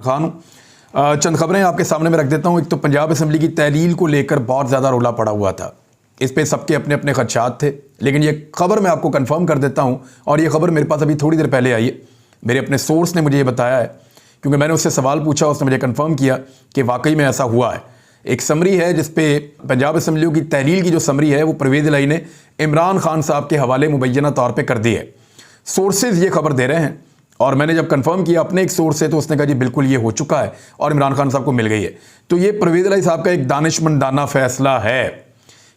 खान हूँ। चंद खबरें आपके सामने में रख देता हूँ। एक तो पंजाब असम्बली की तहलील को लेकर बहुत ज़्यादा रोला पड़ा हुआ था, इस पे सबके अपने अपने खदशात थे, लेकिन ये खबर मैं आपको कंफर्म कर देता हूँ और ये खबर मेरे पास अभी थोड़ी देर पहले आई है। मेरे अपने सोर्स ने मुझे ये बताया है, क्योंकि मैंने उससे सवाल पूछा, उसने मुझे कंफर्म किया कि वाकई में ऐसा हुआ है। एक समरी है जिस पे पंजाब असम्बली की तहलील की जो समरी है वो परवेज़ इलाही ने इमरान खान साहब के हवाले मुबैना तौर पर कर दी है। सोर्सेज ये खबर दे रहे हैं और मैंने जब कंफर्म किया अपने एक सोर्स से तो उसने कहा जी बिल्कुल ये हो चुका है और इमरान खान साहब को मिल गई है। तो ये परवेज़ इलाही साहब का एक दानिशमंदाना फैसला है,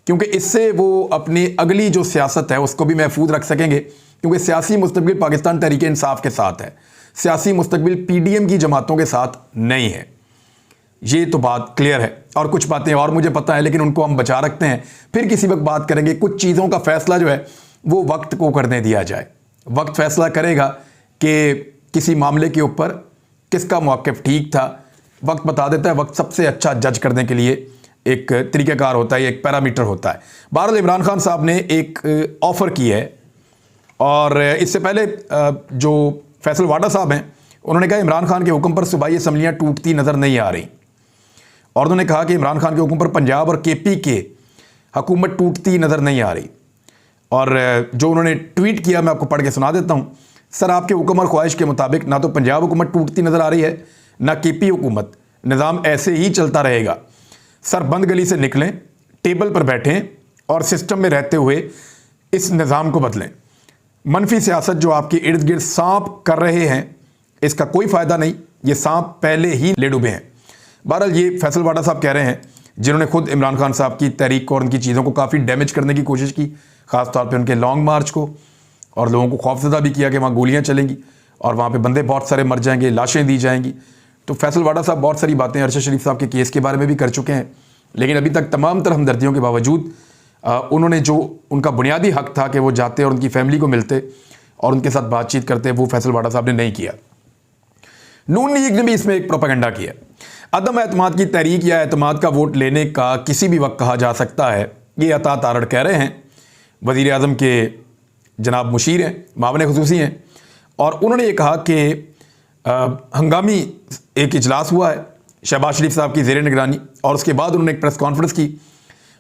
क्योंकि इससे वो अपनी अगली जो सियासत है उसको भी महफूज रख सकेंगे, क्योंकि सियासी मुस्तकबिल पाकिस्तान तहरीक इंसाफ के साथ है, सियासी मुस्तकबिल PDM की जमातों के साथ नहीं है। ये तो बात क्लियर है और कुछ बातें और मुझे पता है, लेकिन उनको हम बचा रखते हैं, फिर किसी वक्त बात करेंगे। कुछ चीज़ों का फैसला जो है वो वक्त को करने दिया जाए, वक्त फैसला करेगा कि किसी मामले के ऊपर किसका मौक़िफ़ ठीक था। वक्त बता देता है, वक्त सबसे अच्छा जज करने के लिए एक तरीक़ाकार होता है, एक पैरामीटर होता है। बहरहाल इमरान खान साहब ने एक ऑफ़र की है और इससे पहले जो फैसल वाडा साहब हैं उन्होंने कहा इमरान खान के हुक्म पर सूबाई असम्बलियाँ टूटती नज़र नहीं आ रही, और उन्होंने कहा कि इमरान खान के हुक्म पर पंजाब और KP के हुकूमत टूटती नज़र नहीं आ रही। और जो उन्होंने ट्वीट किया मैं आपको पढ़ के सुना देता हूँ। सर, आपके हुक्म और ख्वाहिश के मुताबिक ना तो पंजाब हुकूमत टूटती नज़र आ रही है, ना KP हुकूमत। निज़ाम ऐसे ही चलता रहेगा। सर, बंद गली से निकलें, टेबल पर बैठें और सिस्टम में रहते हुए इस निज़ाम को बदलें। मनफी सियासत जो आपके इर्द गिर्द सांप कर रहे हैं, इसका कोई फ़ायदा नहीं, ये सांप पहले ही ले डूबे हैं। बहरहाल ये फैसल वाडा साहब कह रहे हैं, जिन्होंने खुद इमरान खान साहब की तहरीक को और उनकी चीज़ों को काफ़ी डैमेज करने की कोशिश की, ख़ास तौर पे उनके लॉन्ग मार्च को, और लोगों को खौफजदा भी किया कि वहाँ गोलियाँ चलेंगी और वहाँ पे बंदे बहुत सारे मर जाएंगे, लाशें दी जाएंगी। तो फैसल वाडा साहब बहुत सारी बातें अरशद शरीफ साहब के केस के बारे में भी कर चुके हैं, लेकिन अभी तक तमाम तरह हमदर्दियों के बावजूद उन्होंने जो उनका बुनियादी हक था कि वो जाते और उनकी फैमिली को मिलते और उनके साथ बातचीत करते, वो फैसल वाडा साहब ने नहीं किया। नून लीग ने भी इसमें एक प्रोपेगेंडा किया। अदम एतमाद की तहरीक या एतमाद का वोट लेने का किसी भी वक्त कहा जा सकता है, ये अता तारड़ कह रहे हैं। वज़ीर आज़म के जनाब मुशीर हैं, मामले खुसूसी हैं, और उन्होंने ये कहा कि हंगामी एक इजलास हुआ है शहबाज शरीफ साहब की ज़ेर निगरानी, और उसके बाद उन्होंने एक प्रेस कॉन्फ्रेंस की।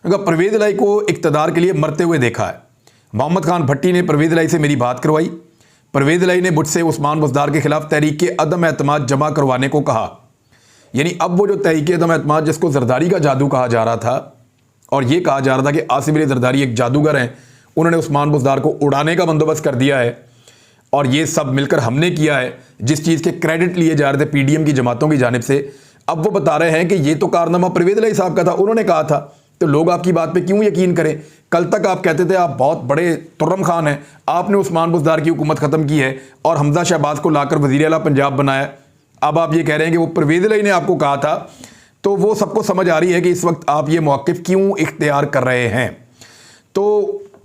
उनका परवेज़ इलाही को इक़्तिदार के लिए मरते हुए देखा है। मोहम्मद खान भट्टी ने परवेज़ इलाही से मेरी बात करवाई। परवेज़ इलाही ने मुझसे उस्मान बुज़दार के खिलाफ तहरीक अदम एतमाद जमा करवाने को कहा। यानी अब वो जो तहरीक अदम एतमाद जिसको जरदारी का जादू कहा जा रहा था और ये कहा जा रहा था कि आसिम अली जरदारी एक जादूगर हैं, उन्होंने उस्मान बुज़दार को उड़ाने का बंदोबस्त कर दिया है और ये सब मिलकर हमने किया है, जिस चीज़ के क्रेडिट लिए जा रहे थे PDM की जमातों की जानिब से, अब वो बता रहे हैं कि ये तो कारनामा परवेज़ इलाही साहब का था, उन्होंने कहा था। तो लोग आपकी बात पे क्यों यकीन करें? कल तक आप कहते थे आप बहुत बड़े तुर्रम खान हैं, आपने उस्मान बुज़दार की हुकूमत ख़त्म की है और हमजा शहबाज को लाकर वज़ीर आला पंजाब बनाया। अब आप ये कह रहे हैं कि वो परवेज़ इलाही ने आपको कहा था। तो वो सबको समझ आ रही है कि इस वक्त आप ये मौक़िफ़ क्यों इख्तियार कर रहे हैं। तो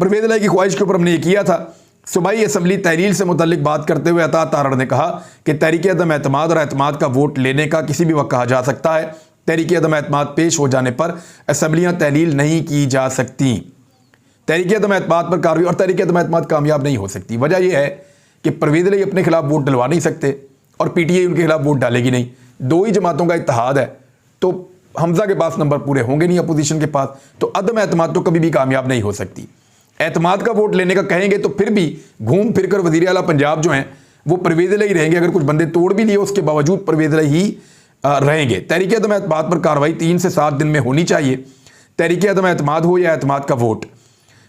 परवेज़ इलाही की ख्वाहिश के ऊपर हमने ये किया था। सूबाई असम्बली तहरील से मुतल्लिक बात करते हुए अता तारड़ ने कहा कि तहरीक अदम एतमाद और एतमाद का वोट लेने का किसी भी वक्त कहा जा सकता है। तहरीक अदम एतमाद पेश हो जाने पर असम्बलियाँ तहलील नहीं की जा सकती। तहरीक अदम एतमाद पर कार्रवाई और तहरीक अदम एतमाद कामयाब नहीं हो सकती। वजह यह है कि परवेज़ इलाही अपने खिलाफ वोट डलवा नहीं सकते और PTI उनके खिलाफ वोट डालेगी नहीं। दो ही जमातों का इत्तेहाद है, तो हमजा के पास नंबर पूरे होंगे नहीं अपोजिशन के पास, तो अदम एतमाद तो कभी भी कामयाब नहीं हो सकती। एतमाद का वोट लेने का कहेंगे तो फिर भी घूम फिर कर वज़ीर आला पंजाब जो हैं वो परवेज़ इलाही रहेंगे। अगर कुछ बंदे तोड़ भी लिए उसके बावजूद परवेज़ इलाही ही रहेंगे। तहरीक अदम एतमाद पर कार्रवाई 3 से 7 दिन में होनी चाहिए। तहरीक अदम एतमाद हो या एतमाद का वोट,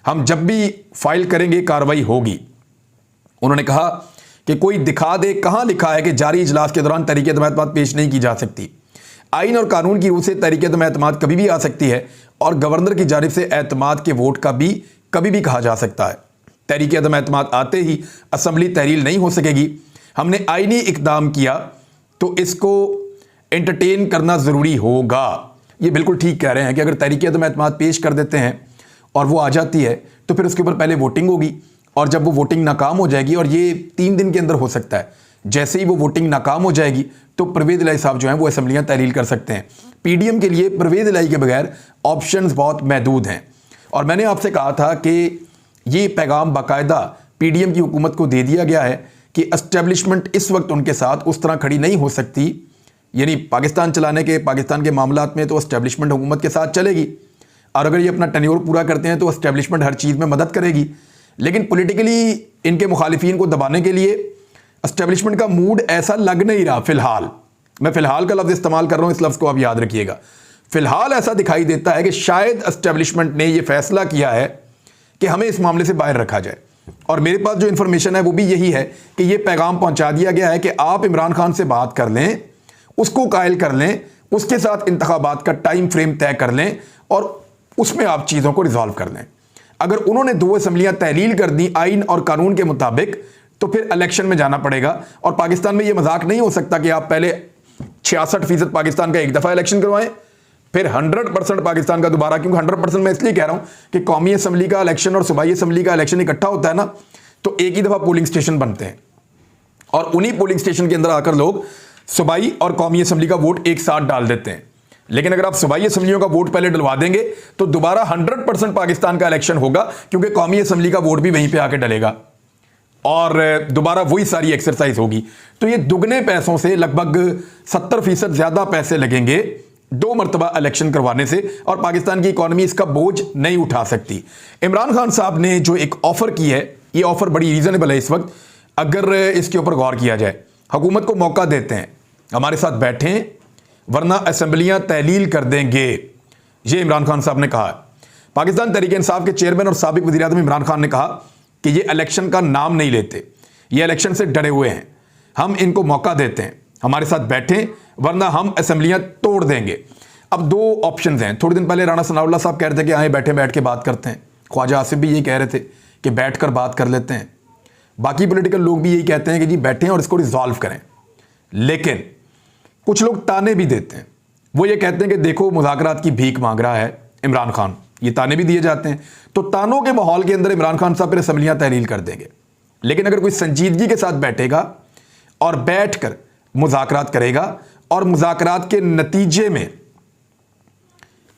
हम जब भी फाइल करेंगे कार्रवाई होगी। उन्होंने कहा कि कोई दिखा दे कहाँ लिखा है कि जारी इजलास के दौरान तहरीक अदम एतमाद पेश नहीं की जा सकती। आइन और कानून की रूह से तहरीक अदम एतमाद कभी भी आ सकती है और गवर्नर की जानिब से एतमाद के वोट का भी कभी भी कहा जा सकता है। तहरीक अदम एतमाद आते ही असम्बली तहरील नहीं हो सकेगी। हमने आइनी इकदाम किया तो इसको एंटरटेन करना ज़रूरी होगा। ये बिल्कुल ठीक कह रहे हैं कि अगर तहरीक अदम एतमाद पेश कर देते हैं और वो आ जाती है तो फिर उसके ऊपर पहले वोटिंग होगी, और जब वो वोटिंग नाकाम हो जाएगी, और ये 3 दिन के अंदर हो सकता है, जैसे ही वो वोटिंग नाकाम हो जाएगी तो परवेज़ इलाही साहब जो हैं वो असम्बलियाँ तहरील कर सकते हैं। PDM के लिए परवेज़ इलाही के बगैर ऑप्शंस बहुत महदूद हैं। और मैंने आपसे कहा था कि ये पैगाम बाकायदा PDM की हुकूमत को दे दिया गया है कि एस्टेब्लिशमेंट इस वक्त उनके साथ उस तरह खड़ी नहीं हो सकती यानी पाकिस्तान चलाने के, पाकिस्तान के मामलात में तो एस्टेब्लिशमेंट हुकूमत के साथ चलेगी, और अगर ये अपना टेन्योर पूरा करते हैं तो एस्टेब्लिशमेंट हर चीज़ में मदद करेगी। लेकिन पॉलिटिकली इनके मुखालिफिन को दबाने के लिए एस्टेब्लिशमेंट का मूड ऐसा लग नहीं रहा फिलहाल। मैं फिलहाल का लफ्ज़ इस्तेमाल कर रहा हूँ, इस लफ्ज़ को आप याद रखिएगा। फिलहाल ऐसा दिखाई देता है कि शायद एस्टेब्लिशमेंट ने यह फैसला किया है कि हमें इस मामले से बाहर रखा जाए। और मेरे पास जो इंफॉर्मेशन है वो भी यही है कि यह पैगाम पहुंचा दिया गया है कि आप इमरान खान से बात कर लें, उसको कायल कर लें, उसके साथ इंतखाबात का टाइम फ्रेम तय कर लें और उसमें आप चीज़ों को रिजॉल्व कर लें। अगर उन्होंने 2 असम्बलियां तहलील कर दी आइन और कानून के मुताबिक, तो फिर इलेक्शन में जाना पड़ेगा। और पाकिस्तान में यह मजाक नहीं हो सकता कि आप पहले 66% पाकिस्तान का एक दफ़ा इलेक्शन करवाएं, फिर 100% पाकिस्तान का दोबारा। क्योंकि 100% मैं इसलिए कह रहा हूं कि कौमी असम्बली का इलेक्शन और सूबाई असम्बली का इलेक्शन इकट्ठा होता है ना, तो एक ही दफ़ा पोलिंग स्टेशन बनते हैं और उन्हीं पोलिंग स्टेशन के अंदर आकर लोग सूबाई और कौमी असम्बली का वोट एक साथ डाल देते हैं। लेकिन अगर आप सूबाई असम्बलियों का वोट पहले डलवा देंगे तो दोबारा 100% पाकिस्तान का इलेक्शन होगा, क्योंकि कौमी असम्बली का वोट भी वहीं पे आके डलेगा और दोबारा वही सारी एक्सरसाइज होगी। तो ये दुगने पैसों से लगभग 70% ज्यादा पैसे लगेंगे 2 मरतबा इलेक्शन करवाने से, और पाकिस्तान की इकॉनमी इसका बोझ नहीं उठा सकती। इमरान खान साहब ने जो एक ऑफर की है, ये ऑफर बड़ी रीजनेबल है इस वक्त, अगर इसके ऊपर गौर किया जाए। हुकूमत को मौका देते हैं, हमारे साथ बैठें वरना असेंबलियां तहलील कर देंगे, ये इमरान खान साहब ने कहा है। पाकिस्तान तहरीक इंसाफ के चेयरमैन और साबिक वज़ीर आज़म इमरान खान ने कहा कि ये इलेक्शन का नाम नहीं लेते, ये इलेक्शन से डरे हुए हैं, हम इनको मौका देते हैं, हमारे साथ बैठें वरना हम असेंबलियां तोड़ देंगे। अब 2 ऑप्शन हैं। थोड़े दिन पहले राणा सनाउल्लाह साहब कह रहे थे कि आए बैठ के बात करते हैं, ख्वाजा आसिफ भी यही कह रहे थे कि बैठ कर बात कर लेते हैं, बाकी पॉलिटिकल लोग भी यही कहते हैं कि जी बैठें और इसको रिजॉल्व करें। लेकिन कुछ लोग ताने भी देते हैं, वो ये कहते हैं कि देखो मुज़ाकरात की भीख मांग रहा है इमरान खान, ये ताने भी दिए जाते हैं। तो तानों के माहौल के अंदर इमरान खान साहब फिर असेंबलियां तहलील कर देंगे। लेकिन अगर कोई संजीदगी के साथ बैठेगा और बैठकर मुज़ाकरात करेगा और मुज़ाकरात के नतीजे में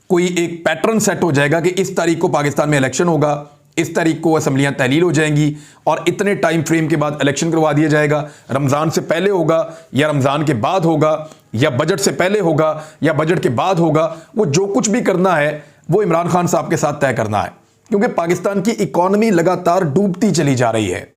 कोई एक पैटर्न सेट हो जाएगा कि इस तारीख को पाकिस्तान में इलेक्शन होगा, इस तारीख को असेंबलियां तहलील हो जाएंगी और इतने टाइम फ्रेम के बाद इलेक्शन करवा दिया जाएगा, रमज़ान से पहले होगा या रमज़ान के बाद होगा या बजट से पहले होगा या बजट के बाद होगा, वो जो कुछ भी करना है वो इमरान खान साहब के साथ तय करना है। क्योंकि पाकिस्तान की इकॉनमी लगातार डूबती चली जा रही है।